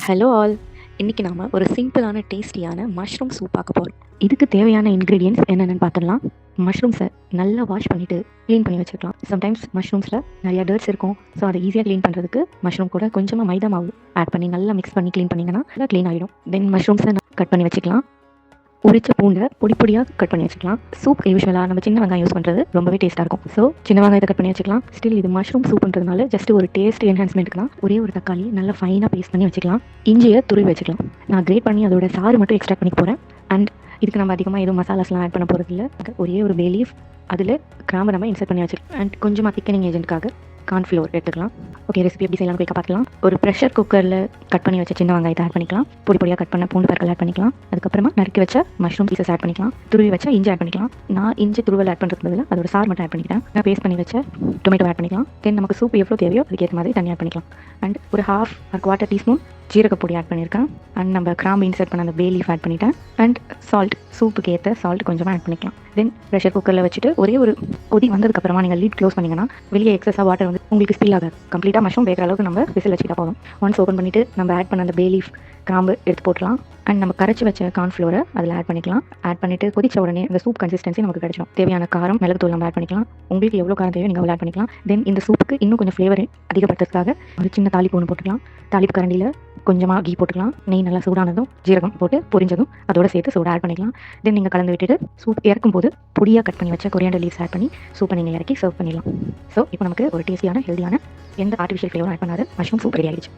Hello all. இன்னைக்கு நாம ஒரு சிம்பிளான டேஸ்டியான மஷ்ரூம் சூப் பார்க்க போகிறோம். இதுக்கு தேவையான இன்க்ரீடியன்ஸ் என்னென்னு பார்த்துடலாம். மஷ்ரூம்ஸை நல்லா வாஷ் பண்ணிவிட்டு க்ளீன் பண்ணி வச்சுக்கலாம். சம்டைம்ஸ் மஷ்ரூம்ஸில் நிறையா டர்ட்ஸ் இருக்கும். ஸோ அதை ஈஸியாக க்ளீன் பண்ணுறதுக்கு மஷ்ரூம் கூட கொஞ்சமாக மைதா மாவு ஆட் பண்ணி நல்லா மிக்ஸ் பண்ணி க்ளீன் பண்ணிங்கன்னா நல்லா க்ளீன் ஆகிடும். தென் மஷ்ரூம்ஸை கட் பண்ணி வச்சுக்கலாம். உரிச்ச பூண்டை பொடி பொடியாக கட் பண்ணி வச்சுக்கலாம். சூப் யூஸ்வலாக நம்ம சின்ன வெங்காயம் யூஸ் பண்ணுறது ரொம்பவே டேஸ்ட்டாக இருக்கும். ஸோ சின்ன வெங்காயத்தை கட் பண்ணி வச்சுக்கலாம். ஸ்டில் இது மஷ்ரூம் சூப்ன்றதுனால ஜஸ்ட் ஒரு டேஸ்ட் என்ஹான்ஸ்மெண்ட்டுக்கு தான் ஒரே ஒரு தக்காளி நல்லா ஃபைனாக பேஸ்ட் பண்ணி வச்சுக்கலாம். இஞ்சியை துருவி வச்சுக்கலாம். நான் கிரேட் பண்ணி அதோட சாறு மட்டும் எக்ஸ்ட்ராக்ட் பண்ணி போகிறேன். அண்ட் இதுக்கு நம்ம அதிகமாக எதுவும் மசாலாஸ்லாம் ஆட் பண்ண போகிறது இல்லை. ஒரே ஒரு பே லீஃப், அதில் கிராம்பு நம்ம இன்சர்ட் பண்ணி வச்சுக்கலாம். அண்ட் கொஞ்சமாக திக்கனிங் ஏஜென்ட்காக கார்ன்ஃப்ளோர் எடுத்துக்கலாம். ஓகே, ரெசிபி எப்படி செய்யலாம் போய் பார்க்கலாம். ஒரு ப்ரெஷர் குக்கரில் கட் பண்ணி வச்ச சின்ன வெங்காயத்தை ஆட் பண்ணிக்கலாம். பொடி பொடியாக கட் பண்ண பூண்டு பற்கள் ஆட் பண்ணிக்கலாம். அதுக்கப்புறமா நறுக்கி வச்ச மஷ்ரூம் பீசஸ் ஆட் பண்ணிக்கலாம். துருவி வச்ச இஞ்சி ஆட் பண்ணிக்கலாம். நான் இஞ்சி துருவல் ஆட் பண்ணுறதுக்கு பதிலாக அதோட சார் மட்டும் ஆட் பண்ணிக்கிறேன். நான் பேஸ்ட் பண்ணி வச்ச டொமேட்டோ ஆட் பண்ணிக்கலாம். தென் நமக்கு சூப் எவ்வளோ தேவையோ அதுக்கேற்ற மாதிரி தண்ணி ஆட் பண்ணிக்கலாம். அண்ட் ஒரு ஹாஃப் ஒரு குவார்ட்டர் டீஸ்பூன் ஜீரகப்பொடி ஆட் பண்ணியிருக்கேன். அண்ட் நம்ம கிராம்பு இன்சர்ட் பண்ண அந்த பே லீஃப் ஆட் பண்ணிட்டேன். அண்ட் சால்ட், சூப்புக்கு ஏற்ற சால்ட் கொஞ்சமாக ஆட் பண்ணிக்கலாம். தென் ப்ரெஷர் குக்கரில் வச்சுட்டு ஒரே ஒரு கொதி வந்ததுக்கப்புறமா நீங்கள் லீட் க்ளோஸ் பண்ணிங்கன்னா வெளியே எக்ஸஸாக வாட்டர் வந்து உங்களுக்கு ஸ்பில் ஆகாது. கம்ப்ளீட்டாக மஷ்ரூம் வேகிற அளவுக்கு நம்ம விசில் வச்சுட்டா போதும். ஒன்ஸ் ஓப்பன் பண்ணிவிட்டு நம்ம ஆட் பண்ண அந்த பே லீஃப் கிராம்பு எடுத்து போட்டுலாம். அண்ட் நம்ம கரைச்சி வச்ச கார்ன்ஃப்ளோரை அதில் ஆட் பண்ணிக்கலாம். ஆட் பண்ணிவிட்டு கொதிச்ச உடனே அந்த சூப் கன்சிஸ்டன்சி நமக்கு கிடைச்சிடும். தேவையான காரம், மிளகுத்தூள் நம்ம ஆட் பண்ணிக்கலாம். உங்களுக்கு எவ்வளோ காரம் தேவையோ நீங்கள் ஆட் பண்ணிக்கலாம். தென் இந்த சூப்புக்கு இன்னும் கொஞ்சம் ஃப்ளேவர் அதிகப்படுத்துறதுக்காக ஒரு சின்ன தாளிப்பு ஒன்று போட்டுக்கலாம். தாளிப்பு கரண்டியில் கொஞ்சமாக கீ போட்டுக்கலாம். நெய் நல்லா சூடானதும் ஜீரகம் போட்டு பொரிஞ்சதும் அதோட சேர்த்து சூடாக ஆட் பண்ணிக்கலாம். தென் நீங்கள் கலந்து விட்டுட்டு சூப் இறக்கும் போது பொடியாக கட் பண்ணி வச்ச கொரியாண்டர் லீவ்ஸ் ஆட் பண்ணி சூப்பை நீங்கள் இறக்கி சர்வ் பண்ணிடலாம். ஸோ இப்போ நமக்கு ஒரு டேஸ்டியான ஹெல்தியான எந்த ஆர்டிஃபிஷியல் ஃப்ளேவரும் ஆட் பண்ணாத மஷ்ரூம் சூப் ரெடி ஆகிடுச்சு.